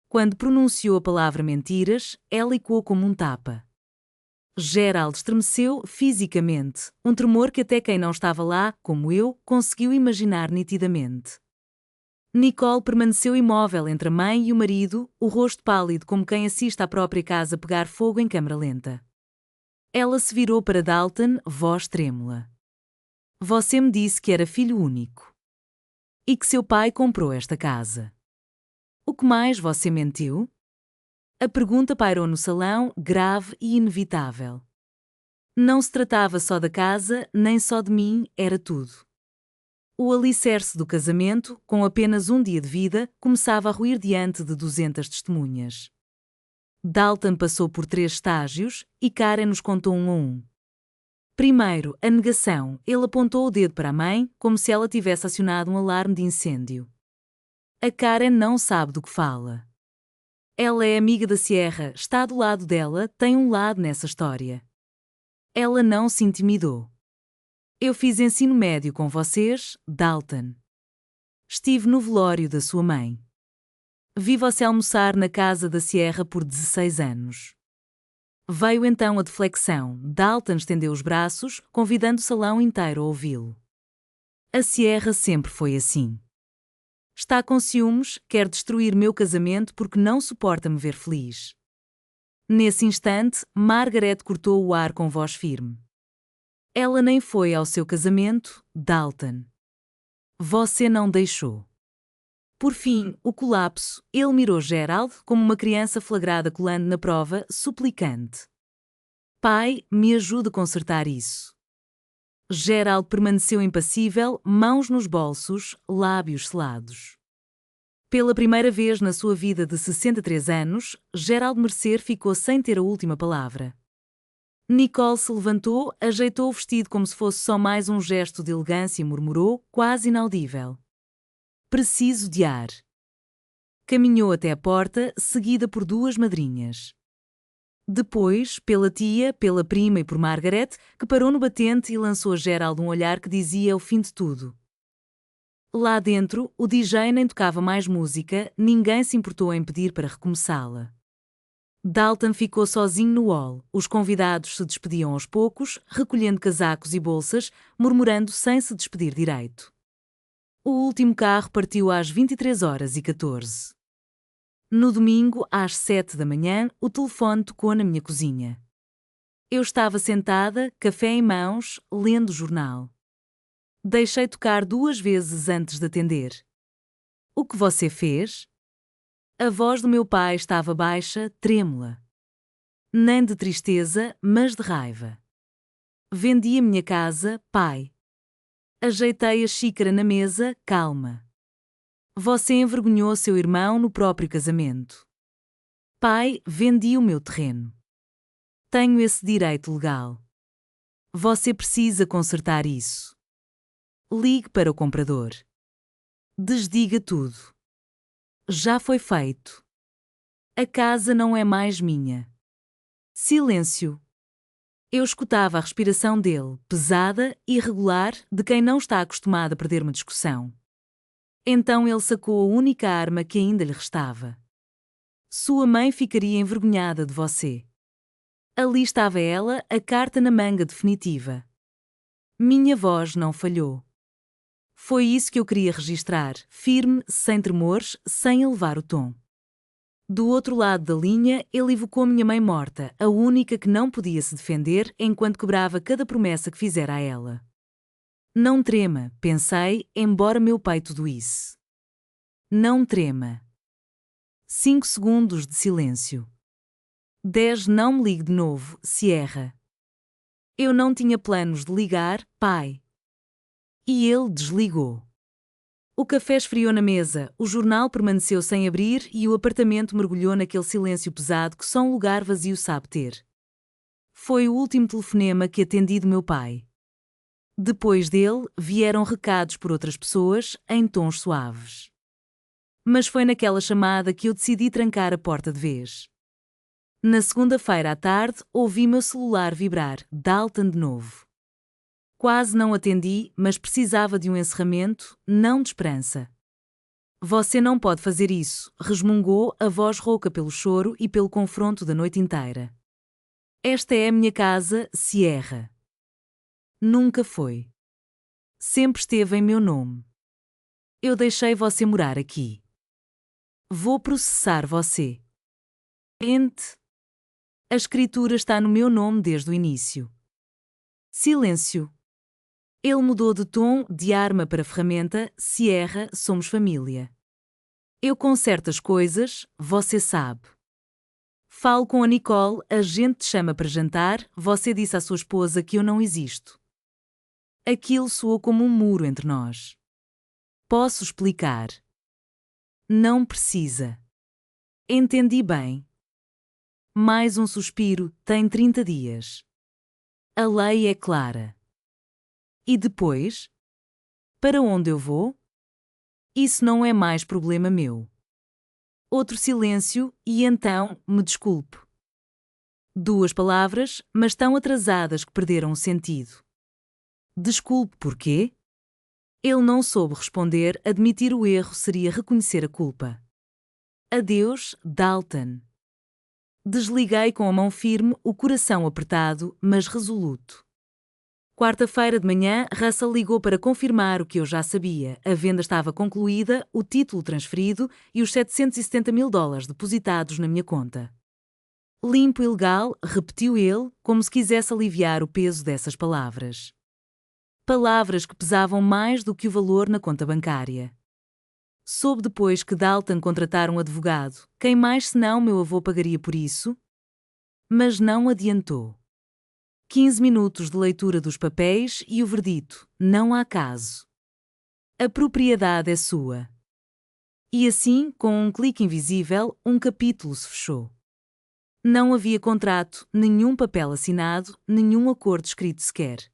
Quando pronunciou a palavra mentiras, ela ecoou como um tapa. Gerald estremeceu fisicamente, um tremor que até quem não estava lá, como eu, conseguiu imaginar nitidamente. Nicole permaneceu imóvel entre a mãe e o marido, o rosto pálido como quem assiste à própria casa pegar fogo em câmara lenta. Ela se virou para Dalton, voz trêmula. Você me disse que era filho único. E que seu pai comprou esta casa. O que mais você mentiu? A pergunta pairou no salão, grave e inevitável. Não se tratava só da casa, nem só de mim, era tudo. O alicerce do casamento, com apenas um dia de vida, começava a ruir diante de 200 testemunhas. Dalton passou por 3 estágios e Karen nos contou um a um. Primeiro, a negação. Ele apontou o dedo para a mãe, como se ela tivesse acionado um alarme de incêndio. A Karen não sabe do que fala. Ela é amiga da Sierra, está do lado dela, tem um lado nessa história. Ela não se intimidou. Eu fiz ensino médio com vocês, Dalton. Estive no velório da sua mãe. Vi você almoçar na casa da Sierra por 16 anos. Veio então a deflexão. Dalton estendeu os braços, convidando o salão inteiro a ouvi-lo. A Sierra sempre foi assim. Está com ciúmes, quer destruir meu casamento porque não suporta me ver feliz. Nesse instante, Margaret cortou o ar com voz firme. Ela nem foi ao seu casamento, Dalton. Você não deixou. Por fim, o colapso, ele mirou Gerald como uma criança flagrada colando na prova, suplicante. Pai, me ajude a consertar isso. Gerald permaneceu impassível, mãos nos bolsos, lábios selados. Pela primeira vez na sua vida de 63 anos, Gerald Mercer ficou sem ter a última palavra. Nicole se levantou, ajeitou o vestido como se fosse só mais um gesto de elegância e murmurou, quase inaudível. Preciso de ar. Caminhou até a porta, seguida por 2 madrinhas. Depois, pela tia, pela prima e por Margaret, que parou no batente e lançou a Gerald um olhar que dizia o fim de tudo. Lá dentro, o DJ nem tocava mais música, ninguém se importou em pedir para recomeçá-la. Dalton ficou sozinho no hall, os convidados se despediam aos poucos, recolhendo casacos e bolsas, murmurando sem se despedir direito. O último carro partiu às 23h14. No domingo, às 7 da manhã, o telefone tocou na minha cozinha. Eu estava sentada, café em mãos, lendo o jornal. Deixei tocar 2 vezes antes de atender. O que você fez? A voz do meu pai estava baixa, trêmula. Nem de tristeza, mas de raiva. Vendi a minha casa, pai. Ajeitei a xícara na mesa, calma. Você envergonhou seu irmão no próprio casamento. Pai, vendi o meu terreno. Tenho esse direito legal. Você precisa consertar isso. Ligue para o comprador. Desdiga tudo. Já foi feito. A casa não é mais minha. Silêncio. Eu escutava a respiração dele, pesada e irregular, de quem não está acostumado a perder uma discussão. Então ele sacou a única arma que ainda lhe restava. Sua mãe ficaria envergonhada de você. Ali estava ela, a carta na manga definitiva. Minha voz não falhou. Foi isso que eu queria registrar, firme, sem tremores, sem elevar o tom. Do outro lado da linha, ele evocou minha mãe morta, a única que não podia se defender enquanto quebrava cada promessa que fizera a ela. Não trema, pensei, embora meu peito doísse. Não trema. 5 segundos de silêncio. 10. Não me ligue de novo, se erra. Eu não tinha planos de ligar, pai. E ele desligou. O café esfriou na mesa, o jornal permaneceu sem abrir e o apartamento mergulhou naquele silêncio pesado que só um lugar vazio sabe ter. Foi o último telefonema que atendi do meu pai. Depois dele, vieram recados por outras pessoas, em tons suaves. Mas foi naquela chamada que eu decidi trancar a porta de vez. Na segunda-feira à tarde, ouvi meu celular vibrar, Dalton de novo. Quase não atendi, mas precisava de um encerramento, não de esperança. Você não pode fazer isso, resmungou, a voz rouca pelo choro e pelo confronto da noite inteira. Esta é a minha casa, Sierra. Nunca foi. Sempre esteve em meu nome. Eu deixei você morar aqui. Vou processar você. Ente. A escritura está no meu nome desde o início. Silêncio. Ele mudou de tom, de arma para ferramenta, Sierra, somos família. Eu conserto as coisas, você sabe. Falo com a Nicole, a gente te chama para jantar, você disse à sua esposa que eu não existo. Aquilo soou como um muro entre nós. Posso explicar? Não precisa. Entendi bem. Mais um suspiro, tem 30 dias. A lei é clara. E depois? Para onde eu vou? Isso não é mais problema meu. Outro silêncio, e então, me desculpe. 2 palavras, mas tão atrasadas que perderam o sentido. Desculpe por quê? Ele não soube responder, admitir o erro seria reconhecer a culpa. Adeus, Dalton. Desliguei com a mão firme, o coração apertado, mas resoluto. Quarta-feira de manhã, Russell ligou para confirmar o que eu já sabia. A venda estava concluída, o título transferido e os $770.000 depositados na minha conta. Limpo e legal, repetiu ele, como se quisesse aliviar o peso dessas palavras. Palavras que pesavam mais do que o valor na conta bancária. Soube depois que Dalton contratara um advogado. Quem mais senão meu avô pagaria por isso? Mas não adiantou. 15 minutos de leitura dos papéis e o verdito: não há caso. A propriedade é sua. E assim, com um clique invisível, um capítulo se fechou. Não havia contrato, nenhum papel assinado, nenhum acordo escrito sequer.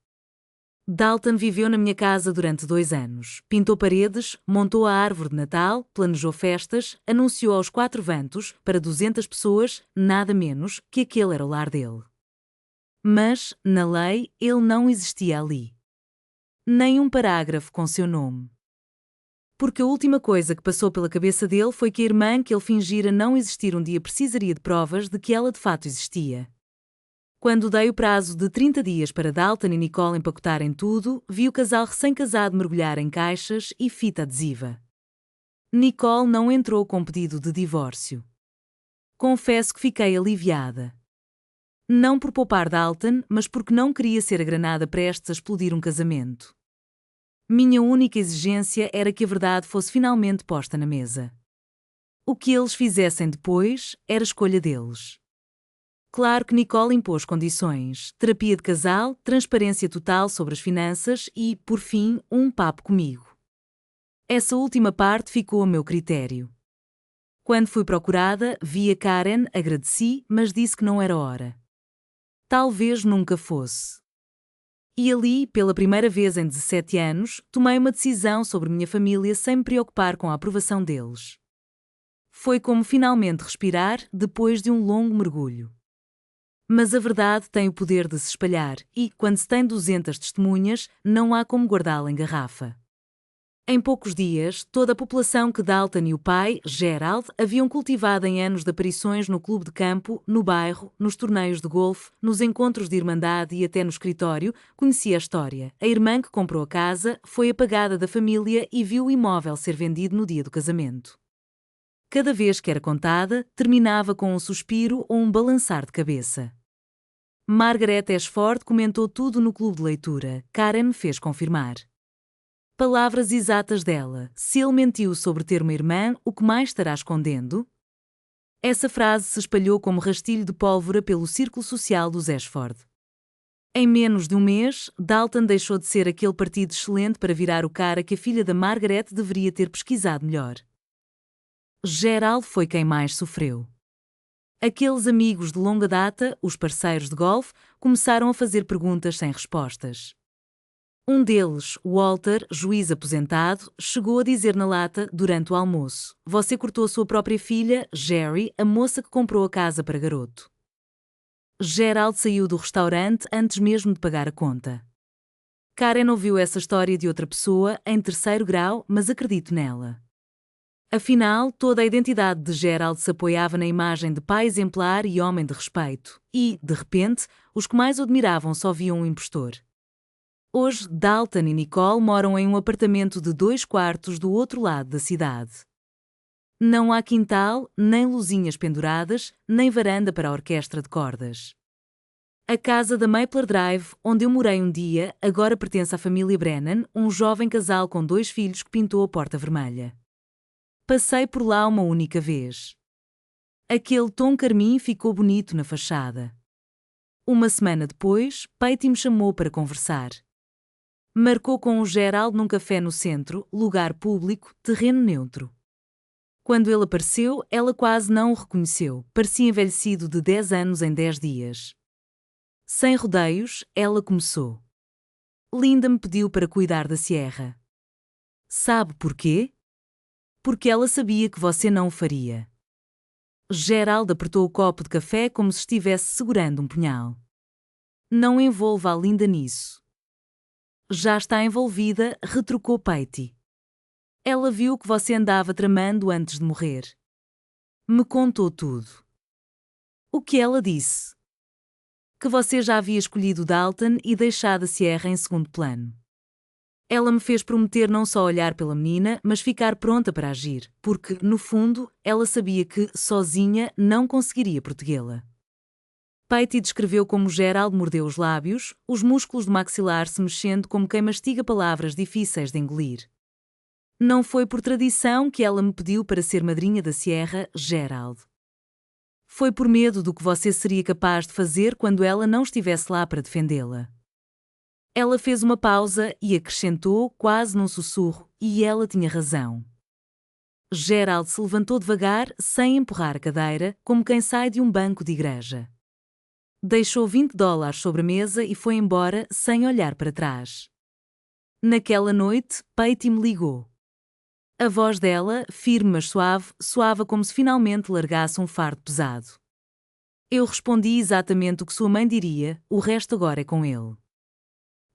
Dalton viveu na minha casa durante 2 anos. Pintou paredes, montou a árvore de Natal, planejou festas, anunciou aos 4 ventos, para 200 pessoas, nada menos, que aquele era o lar dele. Mas, na lei, ele não existia ali. Nem um parágrafo com seu nome. Porque a última coisa que passou pela cabeça dele foi que a irmã que ele fingira não existir um dia precisaria de provas de que ela de fato existia. Quando dei o prazo de 30 dias para Dalton e Nicole empacotarem tudo, vi o casal recém-casado mergulhar em caixas e fita adesiva. Nicole não entrou com pedido de divórcio. Confesso que fiquei aliviada. Não por poupar Dalton, mas porque não queria ser a granada prestes a explodir um casamento. Minha única exigência era que a verdade fosse finalmente posta na mesa. O que eles fizessem depois era escolha deles. Claro que Nicole impôs condições: terapia de casal, transparência total sobre as finanças e, por fim, um papo comigo. Essa última parte ficou a meu critério. Quando fui procurada, vi a Karen, agradeci, mas disse que não era hora. Talvez nunca fosse. E ali, pela primeira vez em 17 anos, tomei uma decisão sobre minha família sem me preocupar com a aprovação deles. Foi como finalmente respirar depois de um longo mergulho. Mas a verdade tem o poder de se espalhar e, quando se tem 200 testemunhas, não há como guardá-la em garrafa. Em poucos dias, toda a população que Dalton e o pai, Gerald, haviam cultivado em anos de aparições no clube de campo, no bairro, nos torneios de golfe, nos encontros de irmandade e até no escritório, conhecia a história. A irmã que comprou a casa foi apagada da família e viu o imóvel ser vendido no dia do casamento. Cada vez que era contada, terminava com um suspiro ou um balançar de cabeça. Margaret Ashford comentou tudo no clube de leitura. Karen fez confirmar. Palavras exatas dela: se ele mentiu sobre ter uma irmã, o que mais estará escondendo? Essa frase se espalhou como rastilho de pólvora pelo círculo social dos Ashford. Em menos de um mês, Dalton deixou de ser aquele partido excelente para virar o cara que a filha da Margaret deveria ter pesquisado melhor. Gerald foi quem mais sofreu. Aqueles amigos de longa data, os parceiros de golfe, começaram a fazer perguntas sem respostas. Um deles, Walter, juiz aposentado, chegou a dizer na lata, durante o almoço: "Você cortou a sua própria filha, Jerry, a moça que comprou a casa para garoto." Gerald saiu do restaurante antes mesmo de pagar a conta. Karen ouviu essa história de outra pessoa, em terceiro grau, mas acredito nela. Afinal, toda a identidade de Gerald se apoiava na imagem de pai exemplar e homem de respeito. E, de repente, os que mais o admiravam só viam um impostor. Hoje, Dalton e Nicole moram em um apartamento de 2 quartos do outro lado da cidade. Não há quintal, nem luzinhas penduradas, nem varanda para a orquestra de cordas. A casa da Maple Drive, onde eu morei um dia, agora pertence à família Brennan, um jovem casal com 2 filhos que pintou a porta vermelha. Passei por lá uma única vez. Aquele tom carmim ficou bonito na fachada. Uma semana depois, Patty me chamou para conversar. Marcou com o Gerald num café no centro, lugar público, terreno neutro. Quando ele apareceu, ela quase não o reconheceu, parecia envelhecido de 10 anos em 10 dias. Sem rodeios, ela começou. Linda me pediu para cuidar da Sierra. Sabe porquê? Porque ela sabia que você não o faria. Gerald apertou o copo de café como se estivesse segurando um punhal. Não envolva a Linda nisso. Já está envolvida, retrucou Patty. Ela viu o que você andava tramando antes de morrer. Me contou tudo. O que ela disse? Que você já havia escolhido Dalton e deixado a Sierra em segundo plano. Ela me fez prometer não só olhar pela menina, mas ficar pronta para agir, porque, no fundo, ela sabia que, sozinha, não conseguiria protegê-la. Patty descreveu como Gerald mordeu os lábios, os músculos do maxilar se mexendo como quem mastiga palavras difíceis de engolir. Não foi por tradição que ela me pediu para ser madrinha da Sierra, Gerald. Foi por medo do que você seria capaz de fazer quando ela não estivesse lá para defendê-la. Ela fez uma pausa e acrescentou, quase num sussurro, e ela tinha razão. Gerald se levantou devagar, sem empurrar a cadeira, como quem sai de um banco de igreja. Deixou $20 sobre a mesa e foi embora, sem olhar para trás. Naquela noite, Patty me ligou. A voz dela, firme mas suave, soava como se finalmente largasse um fardo pesado. Eu respondi exatamente o que sua mãe diria: o resto agora é com ele.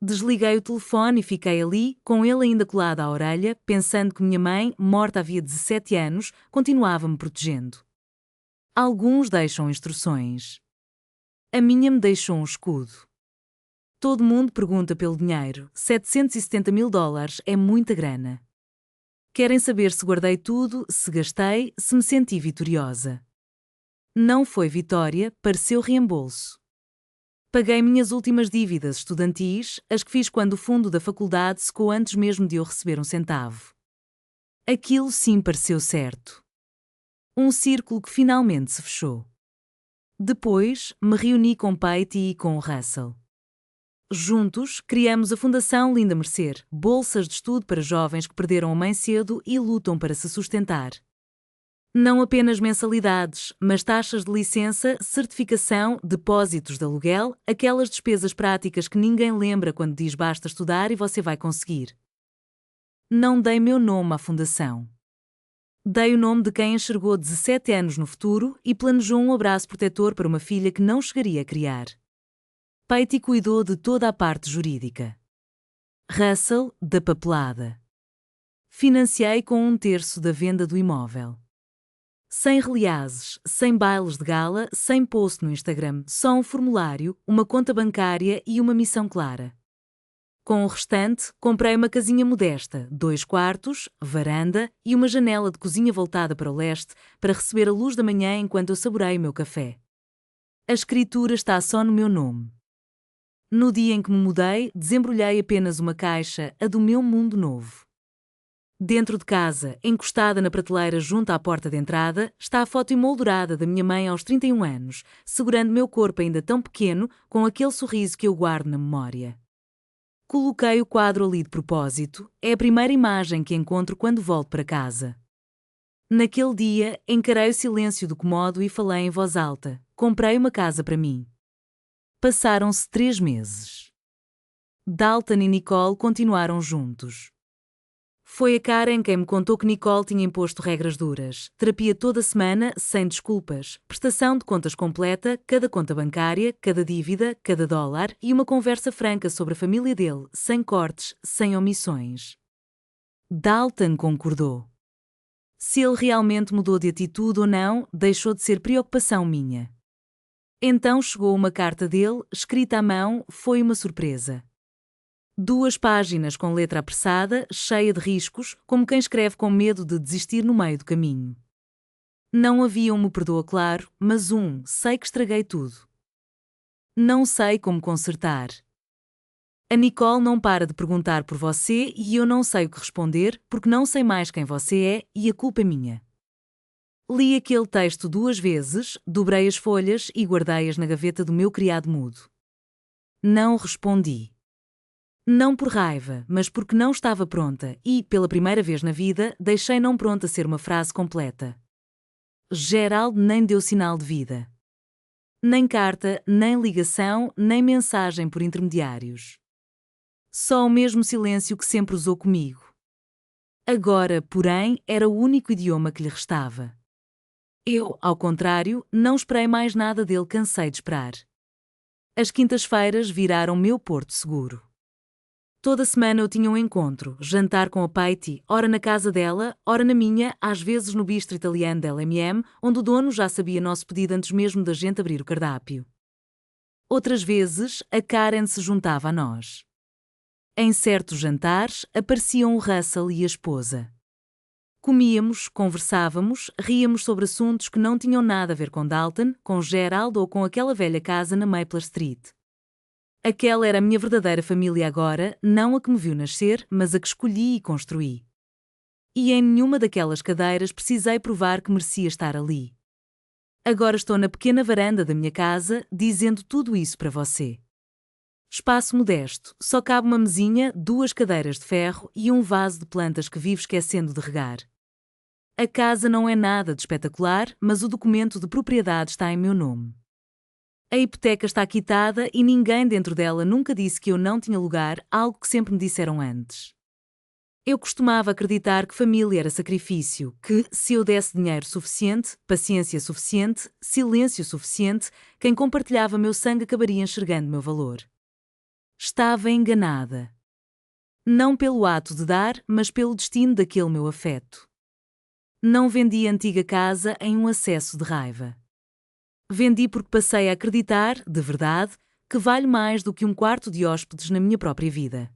Desliguei o telefone e fiquei ali, com ele ainda colado à orelha, pensando que minha mãe, morta havia 17 anos, continuava-me protegendo. Alguns deixam instruções. A minha me deixou um escudo. Todo mundo pergunta pelo dinheiro. $770 mil é muita grana. Querem saber se guardei tudo, se gastei, se me senti vitoriosa. Não foi vitória, pareceu reembolso. Paguei minhas últimas dívidas estudantis, as que fiz quando o fundo da faculdade secou antes mesmo de eu receber um centavo. Aquilo sim pareceu certo. Um círculo que finalmente se fechou. Depois, me reuni com Pete e com o Russell. Juntos, criamos a Fundação Linda Mercer, bolsas de estudo para jovens que perderam a mãe cedo e lutam para se sustentar. Não apenas mensalidades, mas taxas de licença, certificação, depósitos de aluguel, aquelas despesas práticas que ninguém lembra quando diz basta estudar e você vai conseguir. Não dei meu nome à fundação. Dei o nome de quem enxergou 17 anos no futuro e planejou um abraço protetor para uma filha que não chegaria a criar. Pete cuidou de toda a parte jurídica. Russell, da papelada. Financiei com 1/3 da venda do imóvel. Sem reliazes, sem bailes de gala, sem post no Instagram, só um formulário, uma conta bancária e uma missão clara. Com o restante, comprei uma casinha modesta, 2 quartos, varanda e uma janela de cozinha voltada para o leste para receber a luz da manhã enquanto eu saboreio o meu café. A escritura está só no meu nome. No dia em que me mudei, desembrulhei apenas uma caixa, a do meu mundo novo. Dentro de casa, encostada na prateleira junto à porta de entrada, está a foto emoldurada da minha mãe aos 31 anos, segurando meu corpo ainda tão pequeno, com aquele sorriso que eu guardo na memória. Coloquei o quadro ali de propósito, é a primeira imagem que encontro quando volto para casa. Naquele dia, encarei o silêncio do cômodo e falei em voz alta: comprei uma casa para mim. Passaram-se 3 meses. Dalton e Nicole continuaram juntos. Foi a Karen quem me contou que Nicole tinha imposto regras duras, terapia toda semana, sem desculpas, prestação de contas completa, cada conta bancária, cada dívida, cada dólar e uma conversa franca sobre a família dele, sem cortes, sem omissões. Dalton concordou. Se ele realmente mudou de atitude ou não, deixou de ser preocupação minha. Então chegou uma carta dele, escrita à mão, foi uma surpresa. 2 páginas com letra apressada, cheia de riscos, como quem escreve com medo de desistir no meio do caminho. Não havia um me perdoa claro, mas sei que estraguei tudo. Não sei como consertar. A Nicole não para de perguntar por você e eu não sei o que responder porque não sei mais quem você é e a culpa é minha. Li aquele texto 2 vezes, dobrei as folhas e guardei-as na gaveta do meu criado mudo. Não respondi. Não por raiva, mas porque não estava pronta e, pela primeira vez na vida, deixei não pronta ser uma frase completa. Gerald nem deu sinal de vida. Nem carta, nem ligação, nem mensagem por intermediários. Só o mesmo silêncio que sempre usou comigo. Agora, porém, era o único idioma que lhe restava. Eu, ao contrário, não esperei mais nada dele, cansei de esperar. As quintas-feiras viraram meu porto seguro. Toda semana eu tinha um encontro, jantar com a Pete, ora na casa dela, ora na minha, às vezes no bistro italiano da LMM, onde o dono já sabia nosso pedido antes mesmo da gente abrir o cardápio. Outras vezes, a Karen se juntava a nós. Em certos jantares, apareciam o Russell e a esposa. Comíamos, conversávamos, ríamos sobre assuntos que não tinham nada a ver com Dalton, com Gerald ou com aquela velha casa na Maple Street. Aquela era a minha verdadeira família agora, não a que me viu nascer, mas a que escolhi e construí. E em nenhuma daquelas cadeiras precisei provar que merecia estar ali. Agora estou na pequena varanda da minha casa, dizendo tudo isso para você. Espaço modesto, só cabe uma mesinha, 2 cadeiras de ferro e um vaso de plantas que vivo esquecendo de regar. A casa não é nada de espetacular, mas o documento de propriedade está em meu nome. A hipoteca está quitada e ninguém dentro dela nunca disse que eu não tinha lugar, algo que sempre me disseram antes. Eu costumava acreditar que família era sacrifício, que, se eu desse dinheiro suficiente, paciência suficiente, silêncio suficiente, quem compartilhava meu sangue acabaria enxergando meu valor. Estava enganada. Não pelo ato de dar, mas pelo destino daquele meu afeto. Não vendi a antiga casa em um acesso de raiva. Vendi porque passei a acreditar, de verdade, que valho mais do que um quarto de hóspedes na minha própria vida.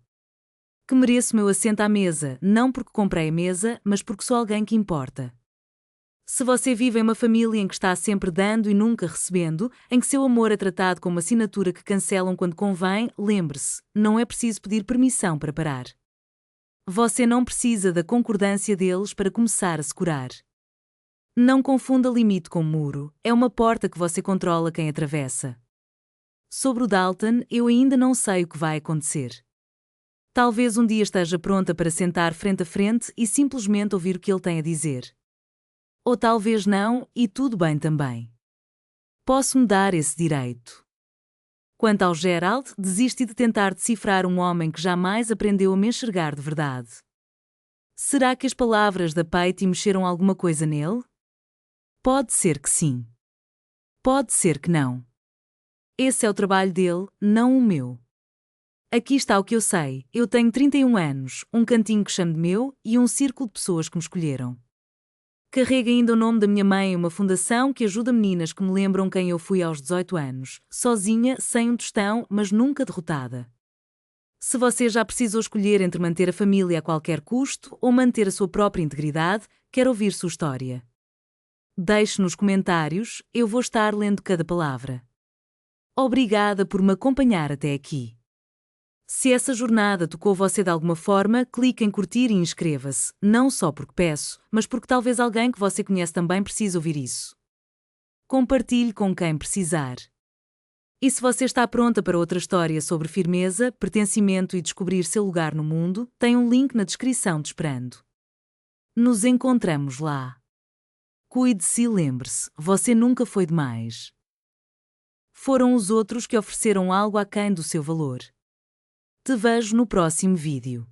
Que mereço meu assento à mesa, não porque comprei a mesa, mas porque sou alguém que importa. Se você vive em uma família em que está sempre dando e nunca recebendo, em que seu amor é tratado como uma assinatura que cancelam quando convém, lembre-se, não é preciso pedir permissão para parar. Você não precisa da concordância deles para começar a se curar. Não confunda limite com muro, é uma porta que você controla quem atravessa. Sobre o Dalton, eu ainda não sei o que vai acontecer. Talvez um dia esteja pronta para sentar frente a frente e simplesmente ouvir o que ele tem a dizer. Ou talvez não, e tudo bem também. Posso-me dar esse direito. Quanto ao Gerald, desisti de tentar decifrar um homem que jamais aprendeu a me enxergar de verdade. Será que as palavras da Patty mexeram alguma coisa nele? Pode ser que sim. Pode ser que não. Esse é o trabalho dele, não o meu. Aqui está o que eu sei. Eu tenho 31 anos, um cantinho que chamo de meu e um círculo de pessoas que me escolheram. Carrego ainda o nome da minha mãe em uma fundação que ajuda meninas que me lembram quem eu fui aos 18 anos, sozinha, sem um tostão, mas nunca derrotada. Se você já precisou escolher entre manter a família a qualquer custo ou manter a sua própria integridade, quero ouvir sua história. Deixe nos comentários, eu vou estar lendo cada palavra. Obrigada por me acompanhar até aqui. Se essa jornada tocou você de alguma forma, clique em curtir e inscreva-se, não só porque peço, mas porque talvez alguém que você conhece também precise ouvir isso. Compartilhe com quem precisar. E se você está pronta para outra história sobre firmeza, pertencimento e descobrir seu lugar no mundo, tem um link na descrição te esperando. Nos encontramos lá. Cuide-se e lembre-se, você nunca foi demais. Foram os outros que ofereceram algo aquém do seu valor. Te vejo no próximo vídeo.